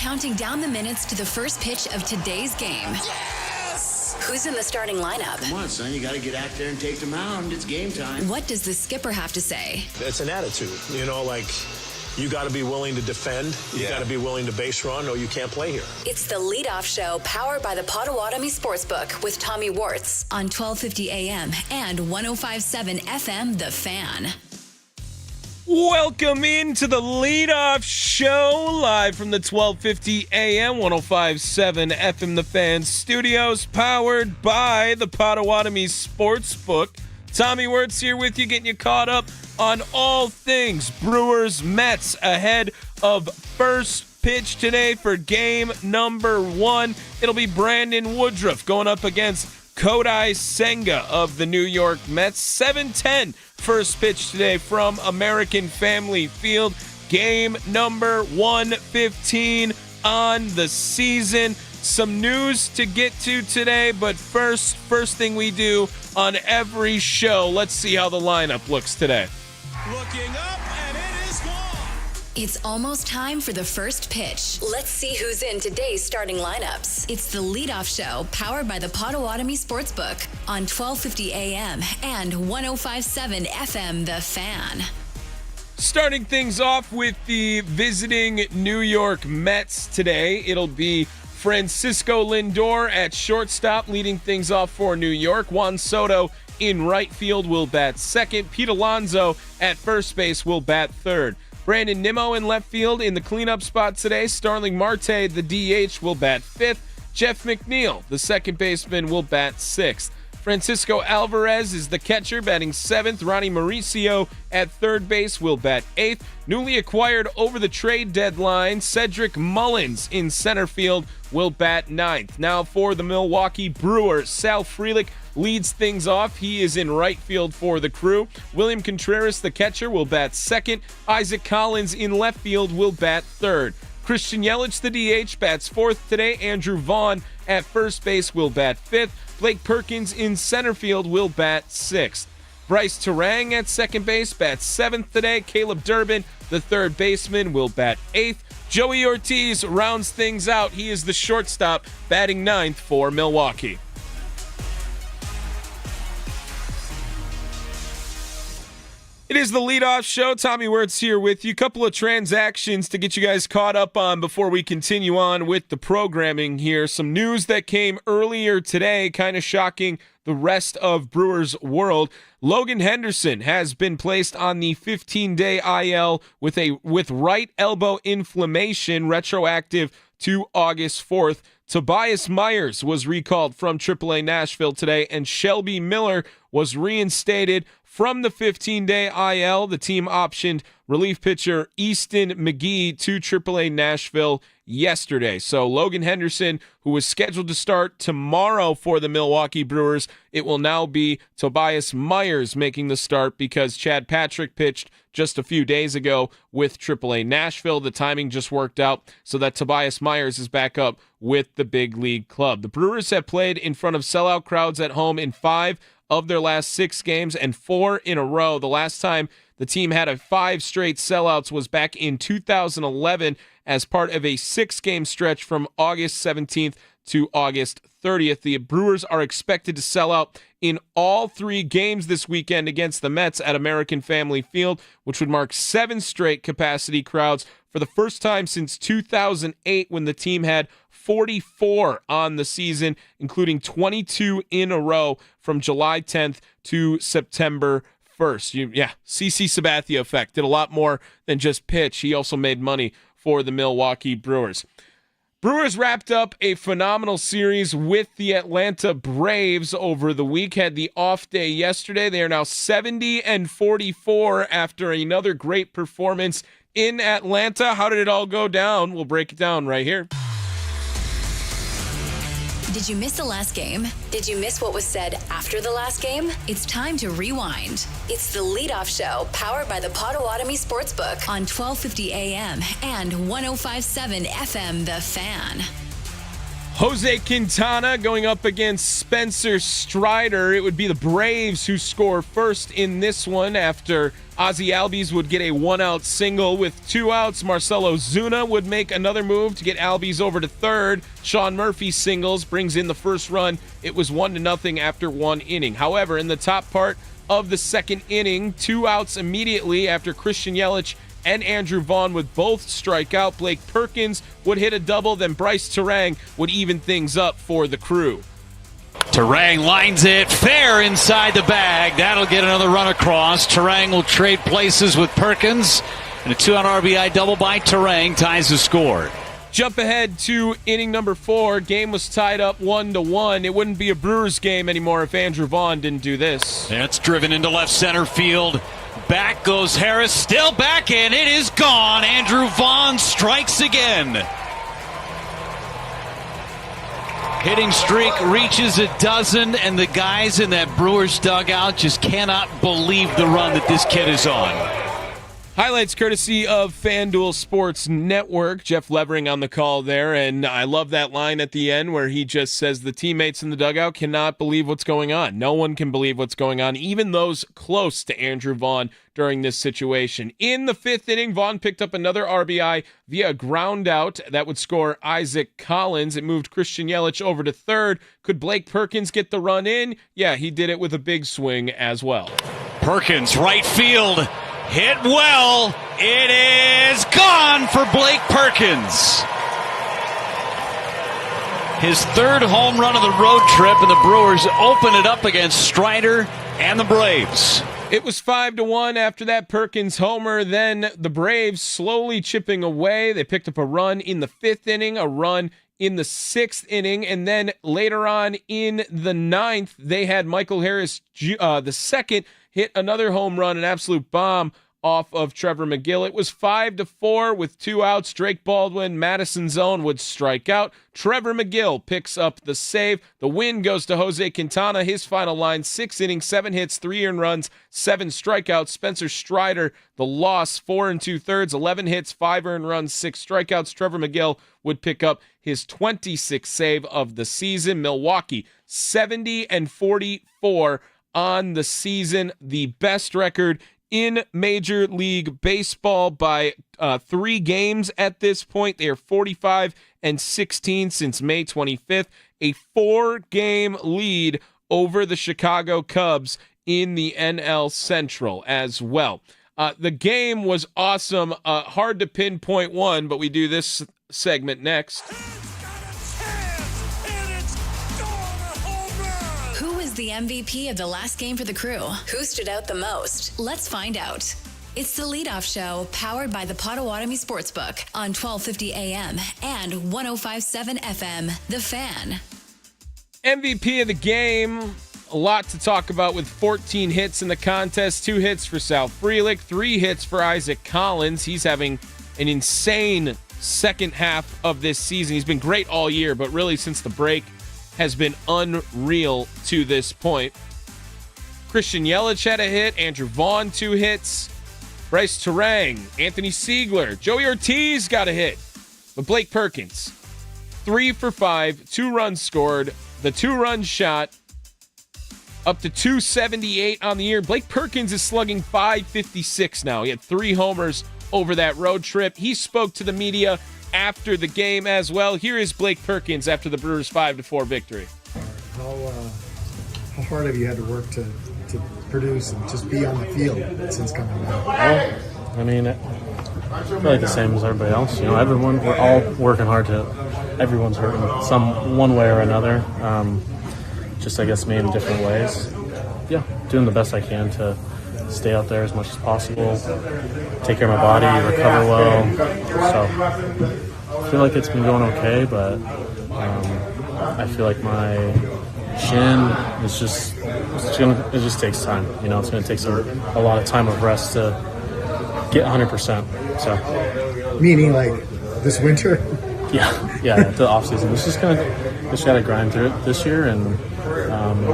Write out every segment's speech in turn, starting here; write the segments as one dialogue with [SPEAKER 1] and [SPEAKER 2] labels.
[SPEAKER 1] counting down the minutes to the first pitch of today's game.
[SPEAKER 2] Yes!
[SPEAKER 1] Who's in the starting lineup?
[SPEAKER 2] Come on, son, you got to get out there and take the mound. It's game time.
[SPEAKER 1] What does the skipper have to say?
[SPEAKER 3] It's an attitude, you got to be willing to defend. You got to be willing to base run, or you can't play here.
[SPEAKER 1] It's the Leadoff Show, powered by the Potawatomi Sportsbook with Tommy Wortz on 1250 AM and 105.7 FM, The Fan.
[SPEAKER 4] Welcome into the Leadoff Show, live from the 1250 AM, 105.7 FM, The Fan studios, powered by the Potawatomi Sportsbook. Tommy Wortz here with you, getting you caught up on all things Brewers Mets ahead of first pitch today for game number 1. It'll be Brandon Woodruff going up against Kodai Senga of the New York Mets. 7:10 first pitch today from American Family Field. Game number 115 on the season. Some news to get to today, but first thing we do on every show, let's see how the lineup looks today.
[SPEAKER 5] Looking up, and it is gone.
[SPEAKER 1] It's almost time for the first pitch. Let's see who's in today's starting lineups. It's the Leadoff Show, powered by the Potawatomi Sportsbook on 1250 AM and 105.7 FM, The Fan.
[SPEAKER 4] Starting things off with the visiting New York Mets today, it'll be Francisco Lindor at shortstop, leading things off for New York. Juan Soto in right field will bat second. Pete Alonso at first base will bat third. Brandon Nimmo in left field in the cleanup spot today. Starling Marte, the DH, will bat fifth. Jeff McNeil, the second baseman, will bat sixth. Francisco Alvarez is the catcher, batting seventh. Ronnie Mauricio at third base will bat eighth. Newly acquired over the trade deadline, Cedric Mullins in center field will bat ninth. Now for the Milwaukee Brewers, Sal Frelick leads things off. He is in right field for the Crew. William Contreras, the catcher, will bat second. Isaac Collins in left field will bat third. Christian Yelich, the DH, bats fourth today. Andrew Vaughn at first base will bat fifth. Blake Perkins in center field will bat sixth. Bryce Terang at second base bats seventh today. Caleb Durbin, the third baseman, will bat eighth. Joey Ortiz rounds things out. He is the shortstop, batting ninth for Milwaukee. It is the Leadoff Show. Tommy Wortz here with you. Couple of transactions to get you guys caught up on before we continue on with the programming here. Some news that came earlier today, kind of shocking the rest of Brewers world. Logan Henderson has been placed on the 15-day IL with right elbow inflammation, retroactive to August 4th. Tobias Myers was recalled from AAA Nashville today, and Shelby Miller was reinstated from the 15-day IL. The team optioned relief pitcher Easton McGee to AAA Nashville yesterday. So Logan Henderson, who was scheduled to start tomorrow for the Milwaukee Brewers, it will now be Tobias Myers making the start because Chad Patrick pitched just a few days ago with AAA Nashville. The timing just worked out so that Tobias Myers is back up with the big league club. The Brewers have played in front of sellout crowds at home in 5 of their last 6 games and 4 in a row. The last time the team had a 5 straight sellouts was back in 2011 as part of a 6-game stretch from August 17th to August 30th. The Brewers are expected to sell out in all 3 games this weekend against the Mets at American Family Field, which would mark 7 straight capacity crowds for the first time since 2008 when the team had 44 on the season, including 22 in a row from July 10th to September 1st. CC Sabathia effect. Did a lot more than just pitch. He also made money for the Milwaukee Brewers. Brewers wrapped up a phenomenal series with the Atlanta Braves over the week. Had the off day yesterday. They are now 70-44 after another great performance in Atlanta. How did it all go down? We'll break it down right here.
[SPEAKER 1] Did you miss the last game? Did you miss what was said after the last game? It's time to rewind. It's the Leadoff Show, powered by the Potawatomi Sportsbook on 1250 AM and 105.7 FM, The Fan.
[SPEAKER 4] Jose Quintana going up against Spencer Strider. It would be the Braves who score first in this one after Ozzie Albies would get a one-out single. With 2 outs, Marcelo Zuna would make another move to get Albies over to third. Sean Murphy singles, brings in the first run. It was 1-0 after 1 inning. However, in the top part of the second inning, 2 outs immediately after Christian Yelich and Andrew Vaughn would both strike out. Blake Perkins would hit a double, then Bryce Terang would even things up for the Crew.
[SPEAKER 6] Terang lines it fair inside the bag. That'll get another run across. Terang will trade places with Perkins, and a 2-out RBI double by Terang ties the score.
[SPEAKER 4] Jump ahead to inning number 4. Game was tied up 1-1. It wouldn't be a Brewers game anymore if Andrew Vaughn didn't do this.
[SPEAKER 6] That's driven into left center field. Back goes Harris, still back, and it is gone. Andrew Vaughn strikes again. Hitting streak reaches a dozen, and the guys in that Brewers dugout just cannot believe the run that this kid is on.
[SPEAKER 4] Highlights courtesy of FanDuel Sports Network. Jeff Levering on the call there, and I love that line at the end where he just says the teammates in the dugout cannot believe what's going on. No one can believe what's going on, even those close to Andrew Vaughn during this situation. In the 5th inning, Vaughn picked up another RBI via a ground out that would score Isaac Collins. It moved Christian Yelich over to third. Could Blake Perkins get the run in? Yeah, he did it with a big swing as well.
[SPEAKER 6] Perkins, right field. Hit well. It is gone for Blake Perkins. His 3rd home run of the road trip, and the Brewers open it up against Strider and the Braves.
[SPEAKER 4] It was 5-1 after that Perkins homer. Then the Braves slowly chipping away. They picked up a run in the 5th inning, a run in the 6th inning, and then later on in the 9th, they had Michael Harris the second hit another home run, an absolute bomb off of Trevor McGill. It was 5-4 with 2 outs. Drake Baldwin, Madison Zone would strike out. Trevor McGill picks up the save. The win goes to Jose Quintana. His final line, 6 innings, 7 hits, 3 earned runs, 7 strikeouts. Spencer Strider, the loss, 4 2/3, 11 hits, 5 earned runs, 6 strikeouts. Trevor McGill would pick up his 26th save of the season. Milwaukee, 70-44 on the season, the best record in Major League Baseball by 3 games at this point. They are 45-16 since May 25th, a 4-game lead over the Chicago Cubs in the NL Central as well. The game was awesome. Hard to pinpoint one, but we do this segment next.
[SPEAKER 1] The MVP of the last game for the Crew. Who stood out the most? Let's find out. It's the Leadoff Show, powered by the Potawatomi Sportsbook on 1250 AM and 105.7 FM. The Fan.
[SPEAKER 4] MVP of the game. A lot to talk about with 14 hits in the contest. 2 hits for Sal Frelick, 3 hits for Isaac Collins. He's having an insane second half of this season. He's been great all year, but really since the break has been unreal to this point. Christian Yelich had a hit. Andrew Vaughn, 2 hits. Bryce Terang, Anthony Siegler, Joey Ortiz got a hit. But Blake Perkins, 3 for 5, 2 runs scored, the 2-run shot, up to 278 on the year. Blake Perkins is slugging .556 now. He had 3 homers over that road trip. He spoke to the media after the game as well. Here is Blake Perkins after the Brewers' 5-4 victory.
[SPEAKER 7] How hard have you had to work to produce and just be on the field since coming back?
[SPEAKER 8] Well, I mean, I feel like the same as everybody else. You know, we're all working hard everyone's hurting one way or another. Just, I guess, me in different ways. Yeah, doing the best I can to stay out there as much as possible, take care of my body, recover well. So I feel like it's been going okay, but I feel like my chin is it just takes time. You know, it's going to take a lot of time of rest to get 100%. So
[SPEAKER 7] meaning like this winter?
[SPEAKER 8] Yeah, the off season. Just got to grind through it this year and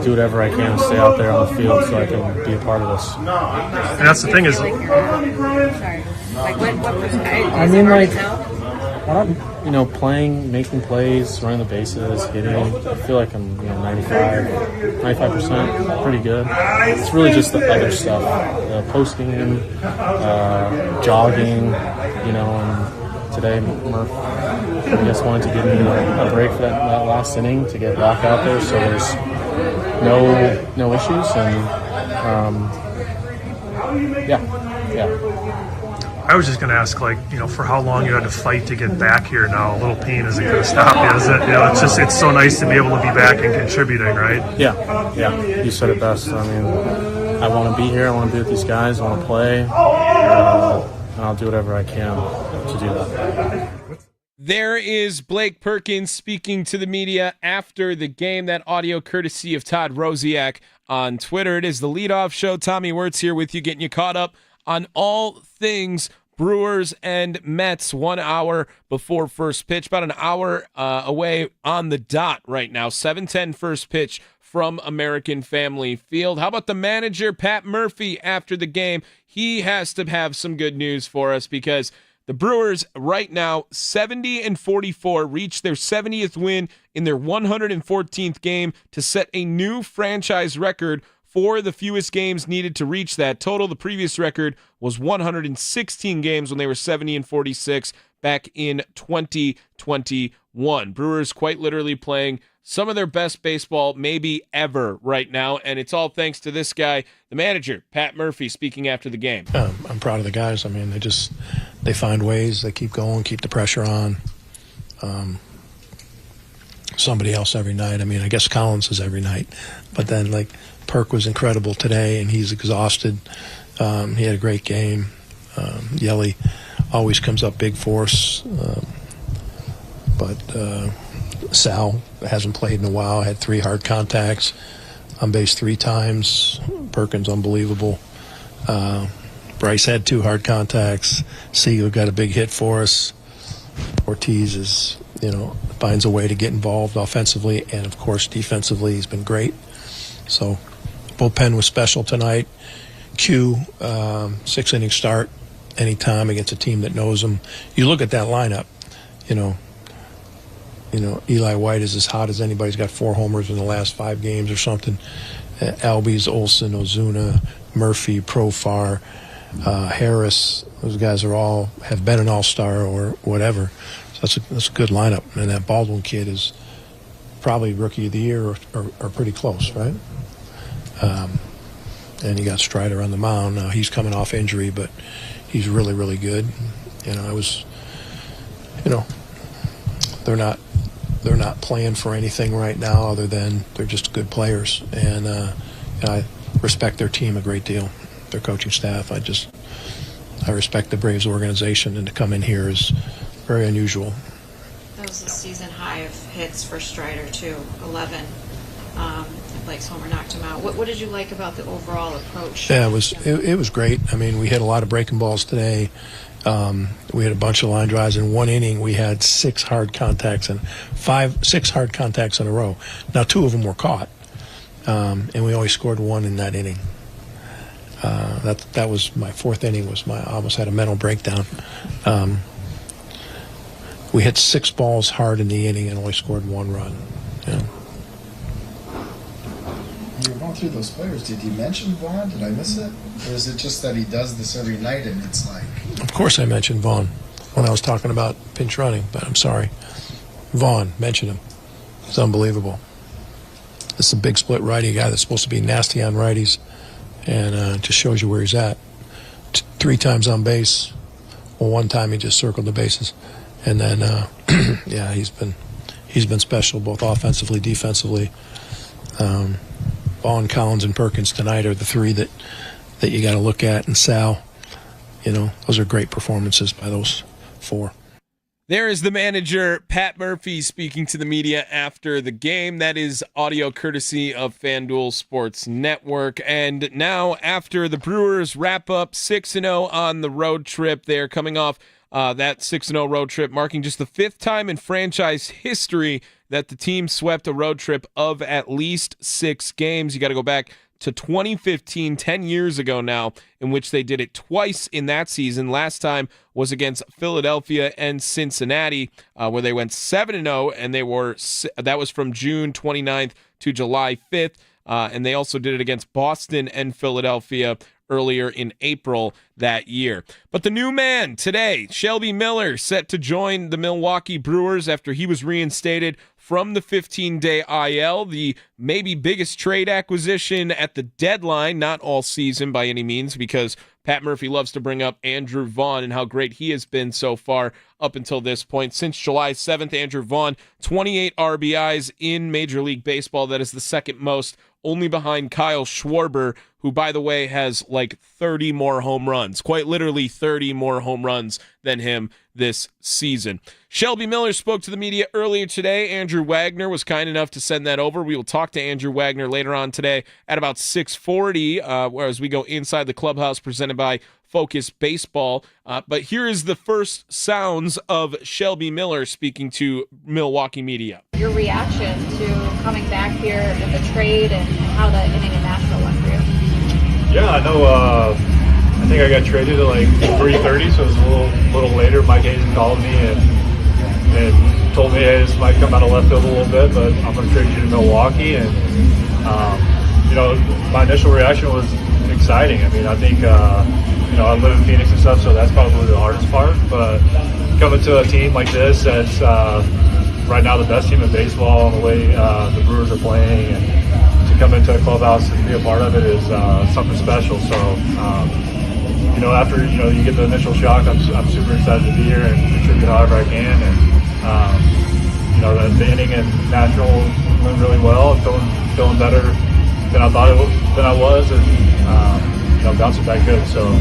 [SPEAKER 8] do whatever I can to stay out there on the field so I can be a part of this.
[SPEAKER 9] And that's the thing is,
[SPEAKER 10] Sorry. Like what percentage?
[SPEAKER 8] I mean, like, Playing, making plays, running the bases, hitting. I feel like I'm 95% pretty good. It's really just the other stuff, posting, jogging, and today Murph, I guess, wanted to give me a break for that last inning to get back out there, so there's no issues, and yeah.
[SPEAKER 9] I was just going to ask, for how long you had to fight to get back here now. A little pain isn't going to stop you, is it? It's so nice to be able to be back and contributing, right?
[SPEAKER 8] Yeah. You said it best. I mean, I want to be here. I want to be with these guys. I want to play. And I'll do whatever I can to do that.
[SPEAKER 4] There is Blake Perkins speaking to the media after the game. That audio courtesy of Todd Rosiak on Twitter. It is the Leadoff Show. Tommy Wortz here with you, getting you caught up on all things Brewers and Mets 1 hour before first pitch. About an hour away on the dot right now. 7:10 first pitch from American Family Field. How about the manager, Pat Murphy, after the game? He has to have some good news for us because the Brewers right now, 70-44, reached their 70th win in their 114th game to set a new franchise record for the fewest games needed to reach that total. The previous record was 116 games when they were 70-46 back in 2021. Brewers quite literally playing some of their best baseball maybe ever right now, and it's all thanks to this guy, the manager, Pat Murphy, speaking after the game.
[SPEAKER 3] I'm proud of the guys. I mean, they find ways. They keep going, keep the pressure on. Somebody else every night. I mean, I guess Collins is every night, but then Perk was incredible today, and he's exhausted. He had a great game. Yelly always comes up big for us, but Sal hasn't played in a while. Had 3 hard contacts on base 3 times. Perkins unbelievable. Bryce had 2 hard contacts. Seager got a big hit for us. Ortiz is finds a way to get involved offensively, and of course defensively he's been great. So bullpen was special tonight. Q, 6-inning start anytime against a team that knows him. You look at that lineup, Eli White is as hot as anybody. He's got 4 homers in the last 5 games or something. Albies, Olson, Ozuna, Murphy, Profar, Harris. Those guys have been an all-star or whatever. So that's a good lineup. And that Baldwin kid is probably rookie of the year or pretty close, right? And you got Strider on the mound. Now he's coming off injury, but he's really, really good. They're not playing for anything right now other than they're just good players. And I respect their team a great deal, their coaching staff. I respect the Braves organization, and to come in here is very unusual.
[SPEAKER 10] That was a season high of hits for Strider, too, 11. Blake's homer knocked him out. What did you like about the overall approach?
[SPEAKER 3] Yeah, it was great. I mean, we had a lot of breaking balls today. We had a bunch of line drives. In 1 inning, we had 6 hard contacts and 6 hard contacts in a row. Now, 2 of them were caught, and we only scored 1 in that inning. That was my 4th inning. I almost had a mental breakdown. We hit 6 balls hard in the inning and only scored 1 run. Yeah.
[SPEAKER 7] You were going through those players. Did you mention Vaughn? Did I miss it? Or is it just that he does this every night and it's like...
[SPEAKER 3] Of course I mentioned Vaughn when I was talking about pinch running, but I'm sorry. Vaughn, mention him. It's unbelievable. This is a big split righty guy that's supposed to be nasty on righties, and just shows you where he's at. 3 times on base. Well, 1 time he just circled the bases. And then, yeah, he's been special both offensively, defensively. Vaughn, Collins, and Perkins tonight are the 3 that you got to look at. And Sal, those are great performances by those 4.
[SPEAKER 4] There is the manager, Pat Murphy, speaking to the media after the game. That is audio courtesy of FanDuel Sports Network. And now, after the Brewers wrap up 6-0 on the road trip, they're coming off that 6-0 road trip, marking just the 5th time in franchise history that the team swept a road trip of at least 6 games. You got to go back to 2015, 10 years ago now, in which they did it twice in that season. Last time was against Philadelphia and Cincinnati, where they went 7-0, and that was from June 29th to July 5th. And they also did it against Boston and Philadelphia earlier in April that year. But the new man today, Shelby Miller, set to join the Milwaukee Brewers after he was reinstated from the 15-day IL, the maybe biggest trade acquisition at the deadline, not all season by any means, because Pat Murphy loves to bring up Andrew Vaughn and how great he has been so far up until this point. Since July 7th, Andrew Vaughn, 28 RBIs in Major League Baseball. That is the second most, only behind Kyle Schwarber, who, by the way, has like 30 more home runs, quite literally 30 more home runs than him this season. Shelby Miller spoke to the media earlier today. Andrew Wagner was kind enough to send that over. We will talk to Andrew Wagner later on today at about 6:40, whereas we go inside the clubhouse presented by Focus Baseball. But here is the first sounds of Shelby Miller speaking to Milwaukee media.
[SPEAKER 10] Your reaction to coming back here in the trade and how the inning in Nashville went for you?
[SPEAKER 9] Yeah, I know. I think I got traded at like 3:30, so it was a little later. Mike Hazen called me and told me, hey, this might come out of left field a little bit, but I'm going to trade you to Milwaukee. And, my initial reaction was exciting. I mean, I think, I live in Phoenix and stuff, so that's probably the hardest part. But coming to a team like this that's right now the best team in baseball, and the way the Brewers are playing, and to come into a clubhouse and be a part of it is something special. So, after you get the initial shock, I'm super excited to be here and contribute however I can. And the inning in Nashville went really well. I'm feeling better than I thought than I was, and bouncing back good. So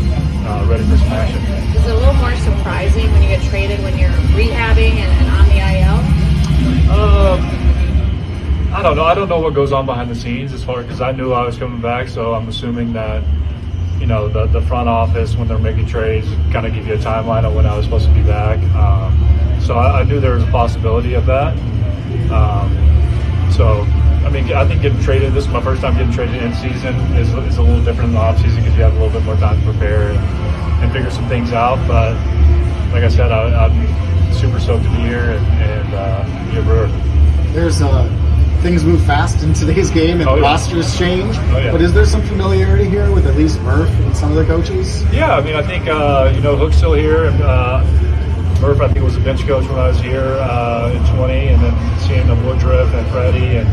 [SPEAKER 9] ready for some action.
[SPEAKER 10] Is it a little more surprising when you get traded when you're rehabbing and on the IL?
[SPEAKER 9] I don't know. I don't know what goes on behind the scenes as far, because I knew I was coming back, so I'm assuming that the front office, when they're making trades, kind of give you a timeline of when I was supposed to be back. So I knew there was a possibility of that. I think getting traded, this is my first time getting traded in season, is a little different in the off season because you have a little bit more time to prepare and figure some things out. But like I said, I'm super stoked to be here and be a Brewer.
[SPEAKER 7] There's things move fast in today's game, and rosters change. But is there some familiarity here with at least Murph and some of the coaches?
[SPEAKER 9] Yeah, I think Hook's still here, and Murph, I think, was a bench coach when I was here in 20, and then seeing Woodruff and Freddie and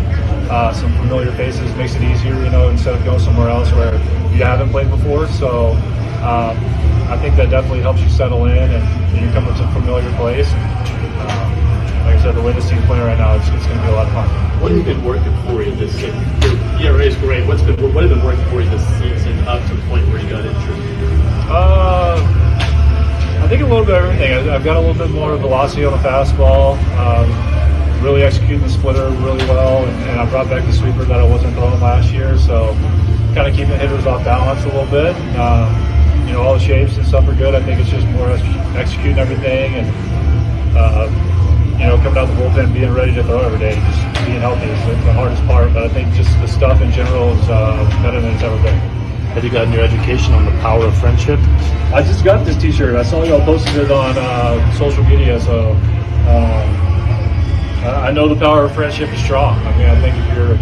[SPEAKER 9] some familiar faces makes it easier, instead of going somewhere else where you haven't played before. So I think that definitely helps you settle in, and you come into a familiar place. Like I said, the way this team's playing right now, it's going to be a lot of fun.
[SPEAKER 11] What has been working for you this season? Your ERA is great. What has been working for you this season up to the point where you got injured?
[SPEAKER 9] I think a little bit of everything. I've got a little bit more velocity on the fastball, really executing the splitter really well, and I brought back the sweeper that I wasn't throwing last year, so kind of keeping hitters off balance a little bit. All the shapes and stuff are good. I think it's just more executing everything and coming out the bullpen, being ready to throw every day. Just being healthy is the hardest part, but I think just the stuff in general is better than it's ever been.
[SPEAKER 11] Have you gotten your education on the power of friendship?
[SPEAKER 9] I just got this T-shirt. I saw y'all posted it on social media, so I know the power of friendship is strong. I think if you're,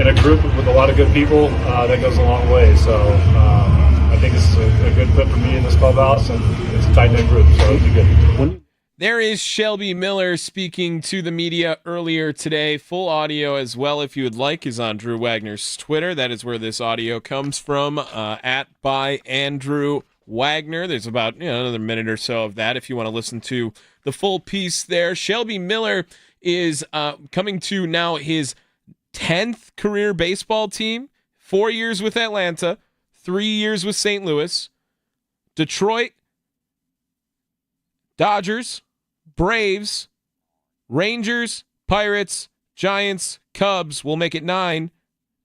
[SPEAKER 9] in a group with a lot of good people, that goes a long way. So I think it's a good fit for me in this clubhouse, and it's a tight-knit group, so it'll be good.
[SPEAKER 4] There is Shelby Miller speaking to the media earlier today. Full audio as well, if you would like, is on Drew Wagner's Twitter. That is where this audio comes from, @by Andrew Wagner. There's about another minute or so of that if you want to listen to the full piece there. Shelby Miller is coming to now his 10th career baseball team, 4 years with Atlanta, 3 years with St. Louis, Detroit, Dodgers, Braves, Rangers, Pirates, Giants, Cubs will make it 9,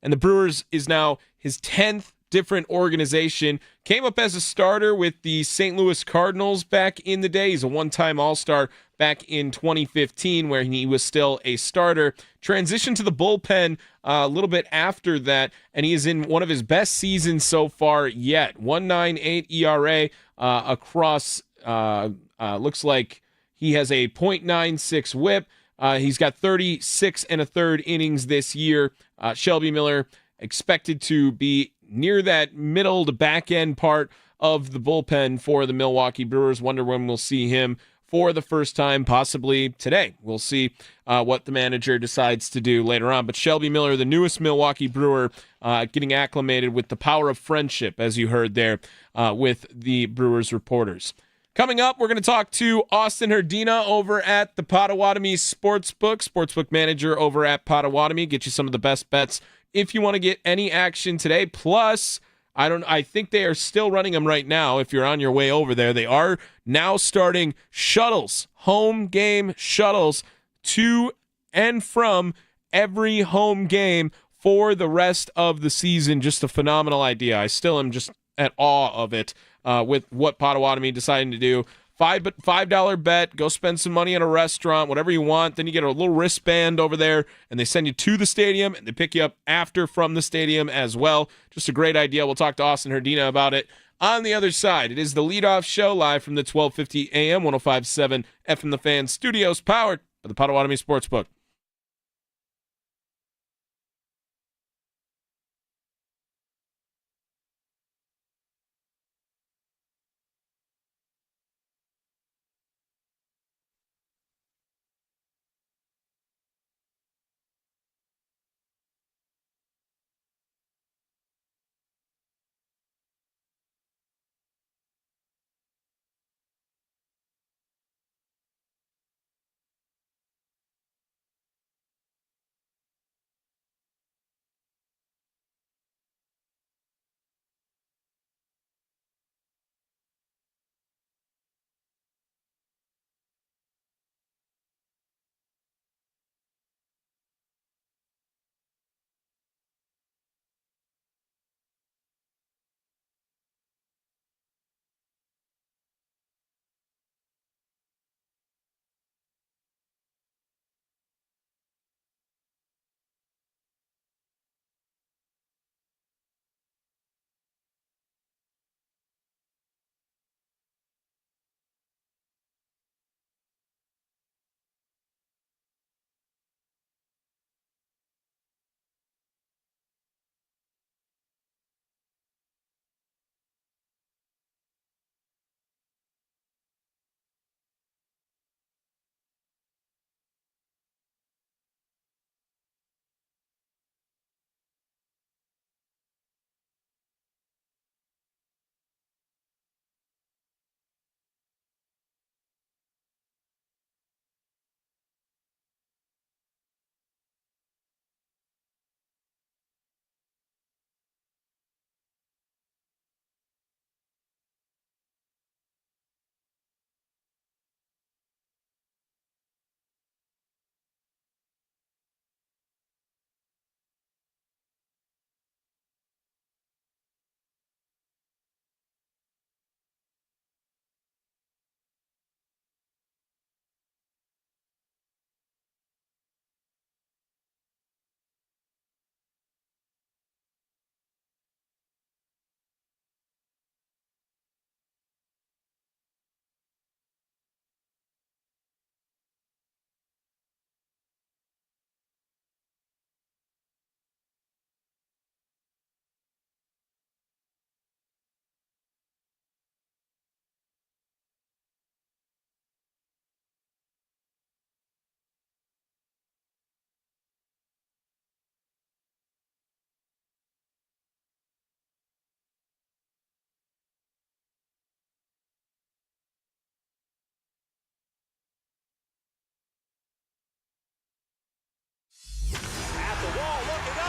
[SPEAKER 4] and the Brewers is now his 10th different organization. Came up as a starter with the St. Louis Cardinals back in the day. He's a one-time All-Star back in 2015 where he was still a starter. Transitioned to the bullpen a little bit after that, and he is in one of his best seasons so far yet. 1.98 ERA across, looks like he has a .96 whip. He's got 36 and a third innings this year. Shelby Miller expected to be near that middle to back end part of the bullpen for the Milwaukee Brewers. Wonder when we'll see him for the first time, possibly today. We'll see what the manager decides to do later on. But Shelby Miller, the newest Milwaukee Brewer, getting acclimated with the power of friendship, as you heard there with the Brewers reporters. Coming up, we're going to talk to Austin Herdina over at the Potawatomi Sportsbook manager over at Potawatomi. Get you some of the best bets if you want to get any action today. Plus, I think they are still running them right now. If you're on your way over there, they are now starting shuttles, home game shuttles to and from every home game for the rest of the season. Just a phenomenal idea. I still am just at awe of it with what Potawatomi deciding to do. $5 bet, go spend some money at a restaurant, whatever you want. Then you get a little wristband over there, and they send you to the stadium, and they pick you up after from the stadium as well. Just a great idea. We'll talk to Austin Herdina about it on the other side. It is the Leadoff Show, live from the 1250 AM, 105.7 FM The Fan studios, powered by the Potawatomi Sportsbook.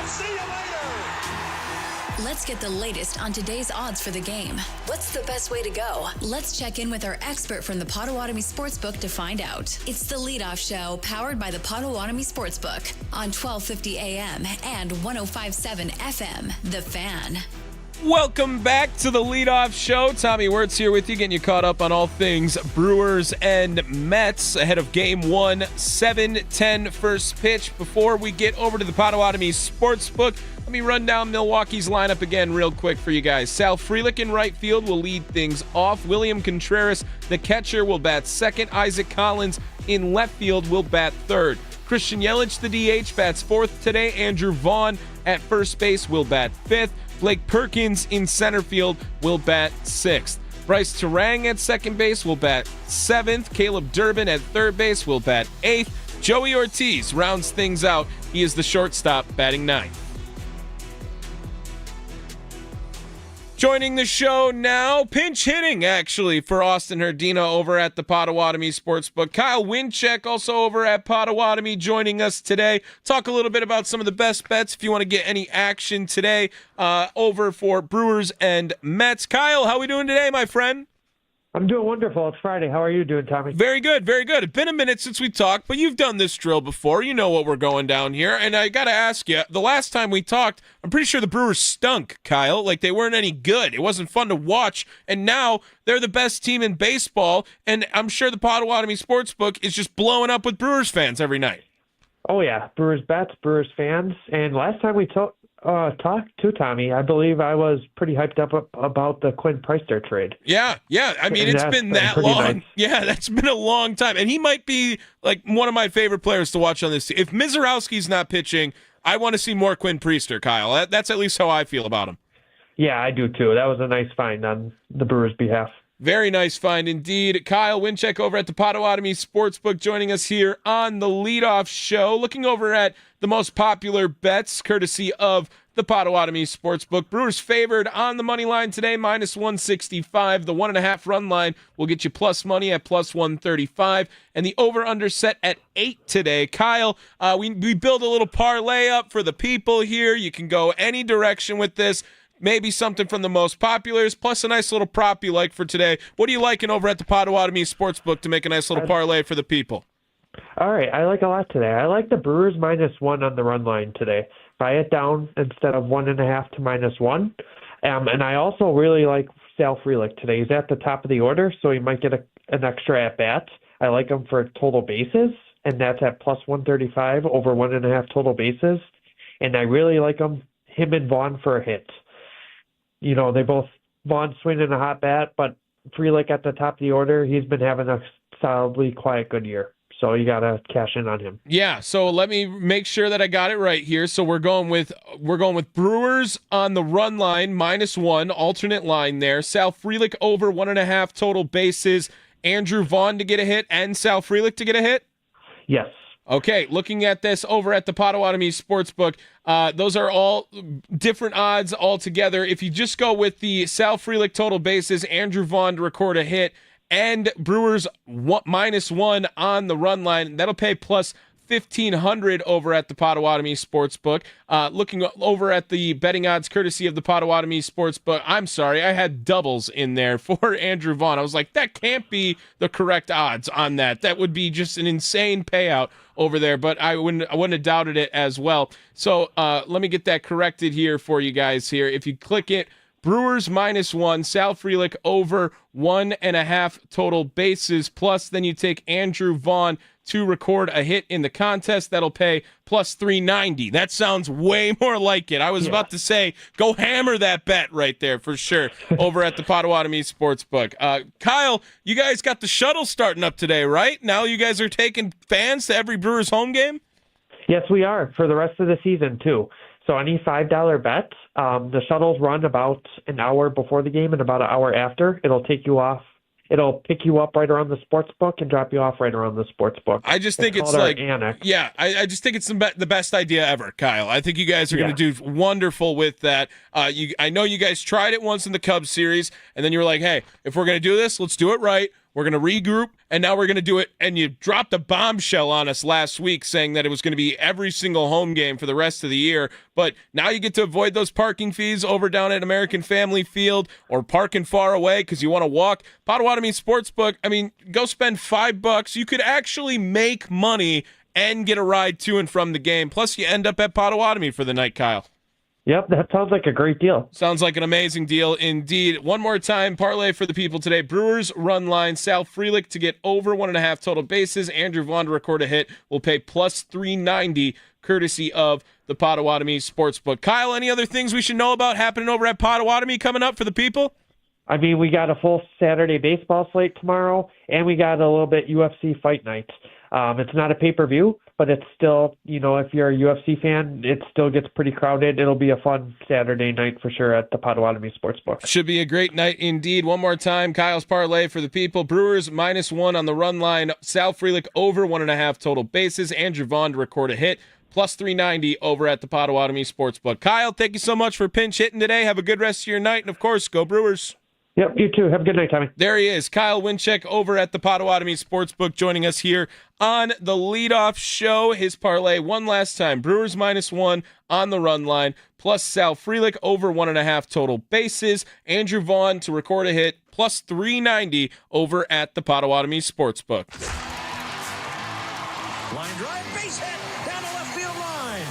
[SPEAKER 5] See you later.
[SPEAKER 1] Let's get the latest on today's odds for the game. What's the best way to go? Let's check in with our expert from the Potawatomi Sportsbook to find out. It's the Leadoff Show, powered by the Potawatomi Sportsbook on 1250 AM and 105.7 FM, The Fan.
[SPEAKER 4] Welcome back to the Leadoff Show. Tommy Wortz here with you, getting you caught up on all things Brewers and Mets ahead of Game 1, 7:10 first pitch. Before we get over to the Potawatomi Sportsbook, let me run down Milwaukee's lineup again real quick for you guys. Sal Frelick in right field will lead things off. William Contreras, the catcher, will bat second. Isaac Collins in left field will bat third. Christian Yelich, the DH, bats fourth today. Andrew Vaughn at first base will bat fifth. Blake Perkins in center field will bat sixth. Bryce Terang at second base will bat seventh. Caleb Durbin at third base will bat eighth. Joey Ortiz rounds things out. He is the shortstop, batting ninth. Joining the show now, pinch hitting actually for Austin Herdina over at the Potawatomi Sportsbook. Kyle Winchek also over at Potawatomi joining us today. Talk a little bit about some of the best bets if you want to get any action today over for Brewers and Mets. Kyle, how we doing today, my friend?
[SPEAKER 12] I'm doing wonderful. It's Friday. How are you doing, Tommy?
[SPEAKER 4] Very good, very good. It's been a minute since we talked, but you've done this drill before. You know what we're going down here. And I got to ask you, the last time we talked, I'm pretty sure the Brewers stunk, Kyle. Like, they weren't any good. It wasn't fun to watch. And now they're the best team in baseball. And I'm sure the Potawatomi Sportsbook is just blowing up with Brewers fans every night.
[SPEAKER 12] Oh, yeah. Brewers bets, Brewers fans. And last time we talked to Tommy, I believe I was pretty hyped up about the Quinn Priester trade.
[SPEAKER 4] Yeah. I mean, it's been that long. Nice. Yeah, that's been a long time. And he might be like one of my favorite players to watch on this team. If Mizorowski's not pitching, I want to see more Quinn Priester, Kyle. That's at least how I feel about him.
[SPEAKER 12] Yeah, I do too. That was a nice find on the Brewers' behalf.
[SPEAKER 4] Very nice find indeed. Kyle Winchek over at the Potawatomi Sportsbook joining us here on the Leadoff Show. Looking over at the most popular bets courtesy of the Potawatomi Sportsbook. Brewers favored on the money line today, minus 165. The 1.5 run line will get you plus money at plus 135. And the over-under set at 8 today. Kyle, we build a little parlay up for the people here. You can go any direction with this. Maybe something from the most populars, plus a nice little prop you like for today. What are you liking over at the Potawatomi Sportsbook to make a nice little parlay for the people?
[SPEAKER 12] All right, I like a lot today. I like the Brewers -1 on the run line today. Buy it down instead of 1.5 to -1. And I also really like Sal Frelick today. He's at the top of the order, so he might get an extra at-bat. I like him for total bases, and that's at plus 135 over 1.5 total bases. And I really like him and Vaughn for a hit. You know, they both, Vaughn swinging a hot bat, but Frelick at the top of the order, he's been having a solidly quiet good year. So you got to cash in on him.
[SPEAKER 4] Yeah, so let me make sure that I got it right here. So we're going with Brewers on the run line, -1, alternate line there. Sal Frelick over 1.5 total bases. Andrew Vaughn to get a hit and Sal Frelick to get a hit?
[SPEAKER 12] Yes.
[SPEAKER 4] Okay, looking at this over at the Potawatomi Sportsbook, those are all different odds altogether. If you just go with the Sal Frelick total bases, Andrew Vaughn to record a hit, and Brewers -1 on the run line, that'll pay plus 1,500 over at the Potawatomi Sportsbook. Looking over at the betting odds courtesy of the Potawatomi Sportsbook, I'm sorry, I had doubles in there for Andrew Vaughn. I was like, that can't be the correct odds on that. That would be just an insane payout over there, but I wouldn't have doubted it as well. So let me get that corrected here for you guys here. If you click it, Brewers -1, Sal Frelick over 1.5 total bases, plus then you take Andrew Vaughn to record a hit in the contest. That'll pay plus 390. That sounds way more like it. I was about to say, go hammer that bet right there for sure over at the Potawatomi Sportsbook. Kyle, you guys got the shuttle starting up today, right? Now you guys are taking fans to every Brewers home game?
[SPEAKER 12] Yes, we are, for the rest of the season, too. So any $5 bet, the shuttles run about an hour before the game and about an hour after. It'll take you off. It'll pick you up right around the sports book and drop you off right around the sports book.
[SPEAKER 4] I just think it's like, yeah, I just think it's the best idea ever, Kyle. I think you guys are going to do wonderful with that. I know you guys tried it once in the Cubs series, and then you were like, hey, if we're going to do this, let's do it right. We're going to regroup, and now we're going to do it. And you dropped a bombshell on us last week saying that it was going to be every single home game for the rest of the year. But now you get to avoid those parking fees over down at American Family Field or parking far away because you want to walk. Potawatomi Sportsbook, I mean, go spend $5. You could actually make money and get a ride to and from the game. Plus, you end up at Potawatomi for the night, Kyle.
[SPEAKER 12] Yep, that sounds like a great deal.
[SPEAKER 4] Sounds like an amazing deal indeed. One more time, parlay for the people today. Brewers run line, Sal Frelick to get over 1.5 total bases. Andrew Vaughn to record a hit will pay plus 390, courtesy of the Potawatomi Sportsbook. Kyle, any other things we should know about happening over at Potawatomi coming up for the people?
[SPEAKER 12] I mean, we got a full Saturday baseball slate tomorrow, and we got a little bit UFC fight night. It's not a pay-per-view, but it's still, if you're a UFC fan, it still gets pretty crowded. It'll be a fun Saturday night for sure at the Potawatomi Sportsbook.
[SPEAKER 4] Should be a great night indeed. One more time, Kyle's parlay for the people. Brewers -1 on the run line. Sal Frelick over 1.5 total bases. Andrew Vaughn to record a hit. Plus 390 over at the Potawatomi Sportsbook. Kyle, thank you so much for pinch hitting today. Have a good rest of your night. And, of course, go Brewers.
[SPEAKER 12] Yep, you too. Have a good night, Tommy.
[SPEAKER 4] There he is, Kyle Winchek over at the Potawatomi Sportsbook, joining us here on the Leadoff Show. His parlay one last time. Brewers -1 on the run line, plus Sal Frelick over 1.5 total bases. Andrew Vaughn to record a hit, plus 390 over at the Potawatomi Sportsbook.
[SPEAKER 5] Line drive, base hit, down the left field line.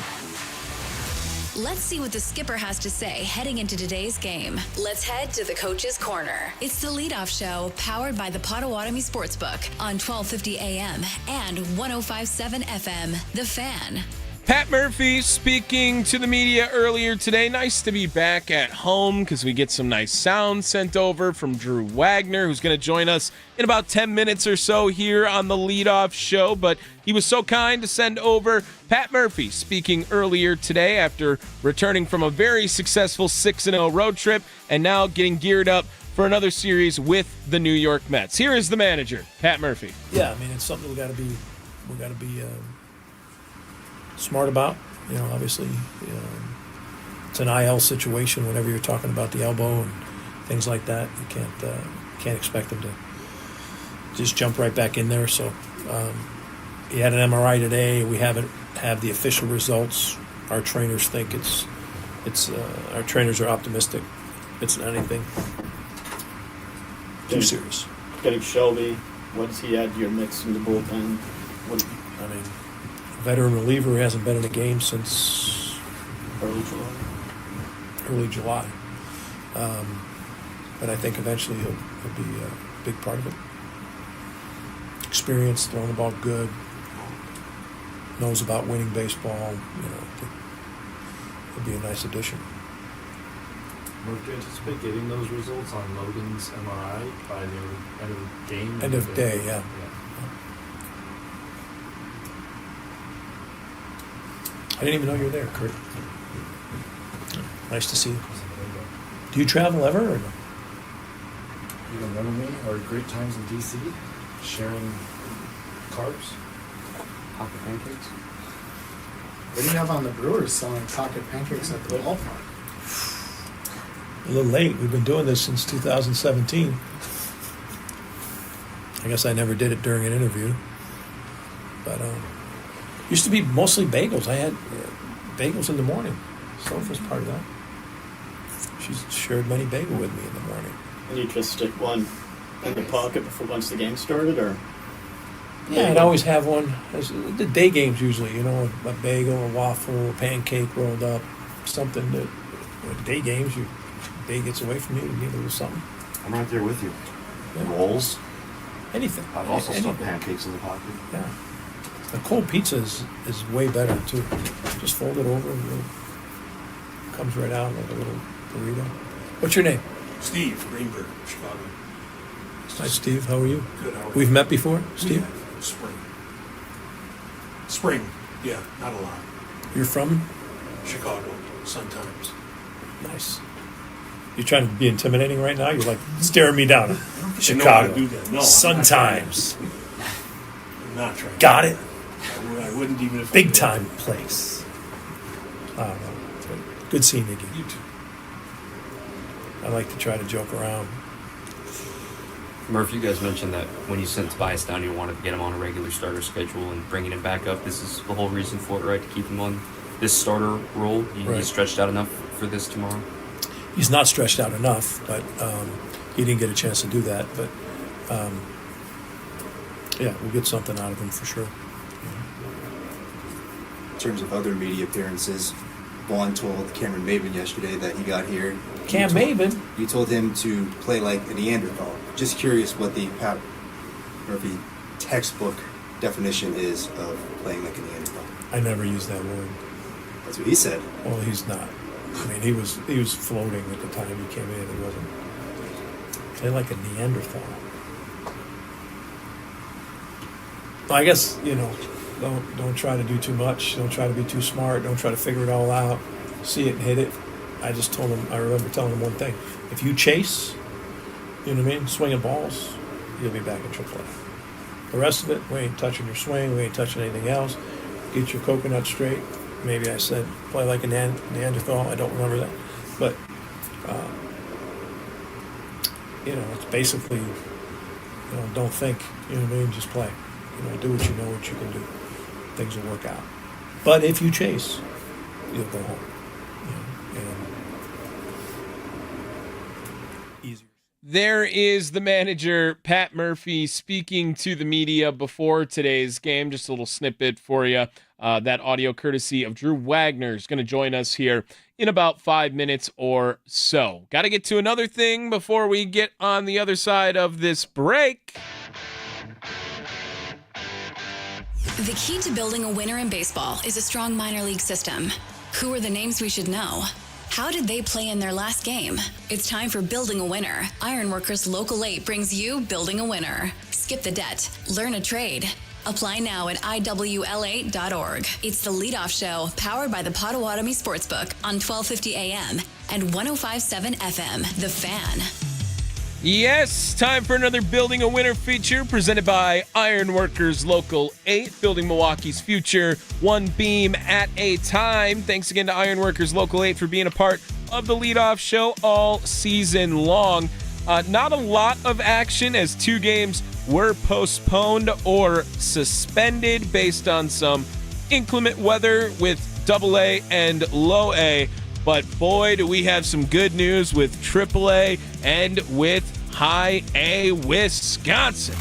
[SPEAKER 1] Let's see what the skipper has to say heading into today's game. Let's head to the Coach's Corner. It's the Leadoff Show, powered by the Potawatomi Sportsbook on 1250 AM and 105.7 FM. The Fan.
[SPEAKER 4] Pat Murphy speaking to the media earlier today. Nice to be back at home because we get some nice sound sent over from Drew Wagner, who's going to join us in about 10 minutes or so here on the Leadoff Show. But he was so kind to send over Pat Murphy speaking earlier today after returning from a very successful 6-0 road trip and now getting geared up for another series with the New York Mets. Here is the manager, Pat Murphy.
[SPEAKER 3] Yeah, I mean, it's something we got to be smart about. Obviously, it's an IL situation whenever you're talking about the elbow and things like that. You can't expect them to just jump right back in there. So he had an MRI today. We haven't had the official results. Our trainers think it's our trainers are optimistic. It's not anything too serious.
[SPEAKER 13] Getting Shelby, what does he add to your mix in the bullpen?
[SPEAKER 3] Veteran reliever who hasn't been in a game since early July. But I think eventually he'll be a big part of it. Experienced, throwing the ball good, knows about winning baseball. It'll be a nice addition.
[SPEAKER 14] Murph, do you anticipate getting those results on Logan's MRI by the end of the game?
[SPEAKER 3] End of day, yeah. I didn't even know you were there, Kurt. Nice to see you. Do you travel ever or no?
[SPEAKER 14] You remember me? Our great times in D.C. sharing carbs?
[SPEAKER 7] Pocket pancakes? What do you have on the Brewers selling pocket pancakes at the ballpark?
[SPEAKER 3] A little late. We've been doing this since 2017. I guess I never did it during an interview. But used to be mostly bagels. I had bagels in the morning. Sophie's part of that. She's shared many bagel with me in the morning.
[SPEAKER 13] And you just stick one in the pocket once the game started, or?
[SPEAKER 3] Yeah, I'd always have one. The day games usually, a bagel, a waffle, a pancake rolled up, something that day games, day gets away from you, you need a little something.
[SPEAKER 14] I'm right there with you.
[SPEAKER 3] Yeah.
[SPEAKER 14] Rolls?
[SPEAKER 3] Anything.
[SPEAKER 14] I've also stuffed pancakes in the pocket.
[SPEAKER 3] Yeah. The cold pizza is way better, too. Just fold it over and it comes right out like a little burrito. What's your name?
[SPEAKER 15] Steve Greenberg, Chicago.
[SPEAKER 3] Hi, Steve. How are you?
[SPEAKER 15] Good. How are you?
[SPEAKER 3] We've met before, Steve?
[SPEAKER 15] Yeah. Spring. Yeah, not a lot.
[SPEAKER 3] You're from?
[SPEAKER 15] Chicago, sometimes.
[SPEAKER 3] Nice. You're trying to be intimidating right now? You're like staring me down. Chicago.
[SPEAKER 15] Know how to do that. No,
[SPEAKER 3] sometimes.
[SPEAKER 15] I'm not trying.
[SPEAKER 3] Got it?
[SPEAKER 15] I wouldn't even if
[SPEAKER 3] big time place. Good seeing you again.
[SPEAKER 15] You too.
[SPEAKER 3] I like to try to joke around.
[SPEAKER 16] Murph, you guys mentioned that when you sent Tobias down, you wanted to get him on a regular starter schedule and bringing him back up. This is the whole reason for it, right? To keep him on this starter role. He's stretched out enough for this tomorrow?
[SPEAKER 3] He's not stretched out enough, but he didn't get a chance to do that. But, we'll get something out of him for sure.
[SPEAKER 17] In terms of other media appearances, Vaughn told Cameron Maben yesterday that he got here.
[SPEAKER 15] Cam Maben?
[SPEAKER 17] You told him to play like a Neanderthal. Just curious what the Pat Murphy textbook definition is of playing like a Neanderthal.
[SPEAKER 15] I never used that word.
[SPEAKER 17] That's what he said.
[SPEAKER 15] Well, he's not. I mean, he was floating at the time he came in. He wasn't. Play like a Neanderthal. I guess, don't try to do too much. Don't try to be too smart. Don't try to figure it all out. See it and hit it. I just told him, I remember telling him one thing. If you chase, you know what I mean, swinging balls, you'll be back in AAA. The rest of it, we ain't touching your swing. We ain't touching anything else. Get your coconut straight. Maybe I said play like a Neanderthal. I don't remember that. But, it's basically, don't think, you know what I mean, just play. Do what you know what you can do. Things will work out. But if you chase, you'll go home. Easier.
[SPEAKER 4] There is the manager, Pat Murphy, speaking to the media before today's game. Just a little snippet for you. That audio courtesy of Drew Wagner is going to join us here in about 5 minutes or so. Got to get to another thing before we get on the other side of this break.
[SPEAKER 1] The key to building a winner in baseball is a strong minor league system. Who are the names we should know? How did they play in their last game? It's time for Building a Winner. Ironworkers Local 8 brings you Building a Winner. Skip the debt. Learn a trade. Apply now at iwl8.org. It's the Leadoff Show, powered by the Potawatomi Sportsbook on 1250 AM and 105.7 FM. The Fan.
[SPEAKER 4] Yes, time for another Building a Winner feature presented by Ironworkers Local 8, building Milwaukee's future one beam at a time. Thanks again to Ironworkers Local 8 for being a part of the Leadoff Show all season long. Not a lot of action as 2 games were postponed or suspended based on some inclement weather with AA and low A. But boy, do we have some good news with AAA and with High A Wisconsin.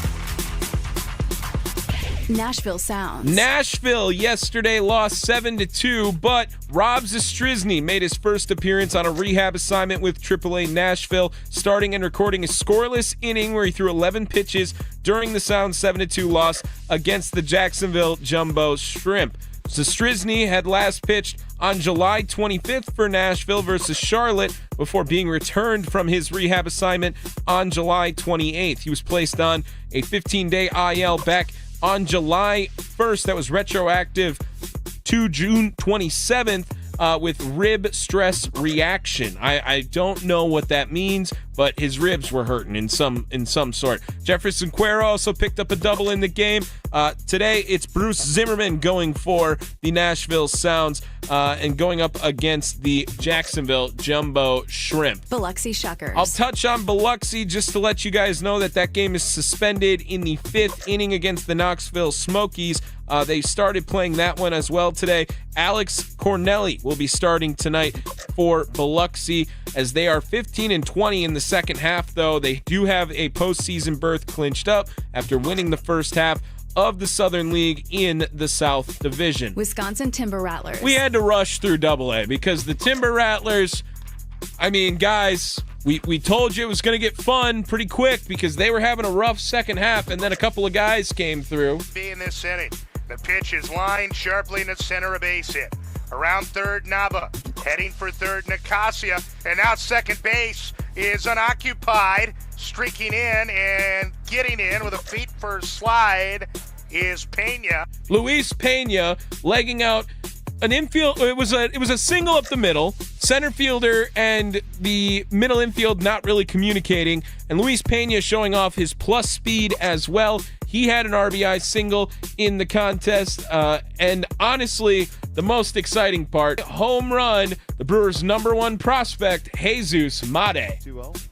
[SPEAKER 1] Nashville Sounds.
[SPEAKER 4] Nashville yesterday lost 7-2, but Rob Zastryzny made his first appearance on a rehab assignment with AAA Nashville, starting and recording a scoreless inning where he threw 11 pitches during the Sounds 7-2 loss against the Jacksonville Jumbo Shrimp. Zastryzny had last pitched on July 25th for Nashville versus Charlotte before being returned from his rehab assignment on July 28th. He was placed on a 15-day IL back on July 1st. That was retroactive to June 27th with rib stress reaction. I don't know what that means, but his ribs were hurting in some sort. Jefferson Cuero also picked up a double in the game. Today, it's Bruce Zimmerman going for the Nashville Sounds and going up against the Jacksonville Jumbo Shrimp.
[SPEAKER 1] Biloxi Shuckers.
[SPEAKER 4] I'll touch on Biloxi just to let you guys know that game is suspended in the 5th inning against the Knoxville Smokies. They started playing that one as well today. Alex Cornelli will be starting tonight for Biloxi as they are 15-20 in the second half, though. They do have a postseason berth clinched up after winning the first half of the Southern League in the South Division.
[SPEAKER 1] Wisconsin Timber Rattlers.
[SPEAKER 4] We had to rush through AA because the Timber Rattlers, I mean, guys, we told you it was going to get fun pretty quick because they were having a rough second half, and then a couple of guys came through.
[SPEAKER 18] In this inning, the pitch is lined sharply in the center of base hit. Around third, Nava. Heading for third, Nicasia. And now second base is unoccupied. Streaking in and getting in with a feet first slide is Pena.
[SPEAKER 4] Luis Pena legging out an infield. It was a single up the middle. Center fielder and the middle infield not really communicating. And Luis Pena showing off his plus speed as well. He had an RBI single in the contest. And honestly, the most exciting part, home run, the Brewers' #1 prospect, Jesus Mate.
[SPEAKER 5] 2-0.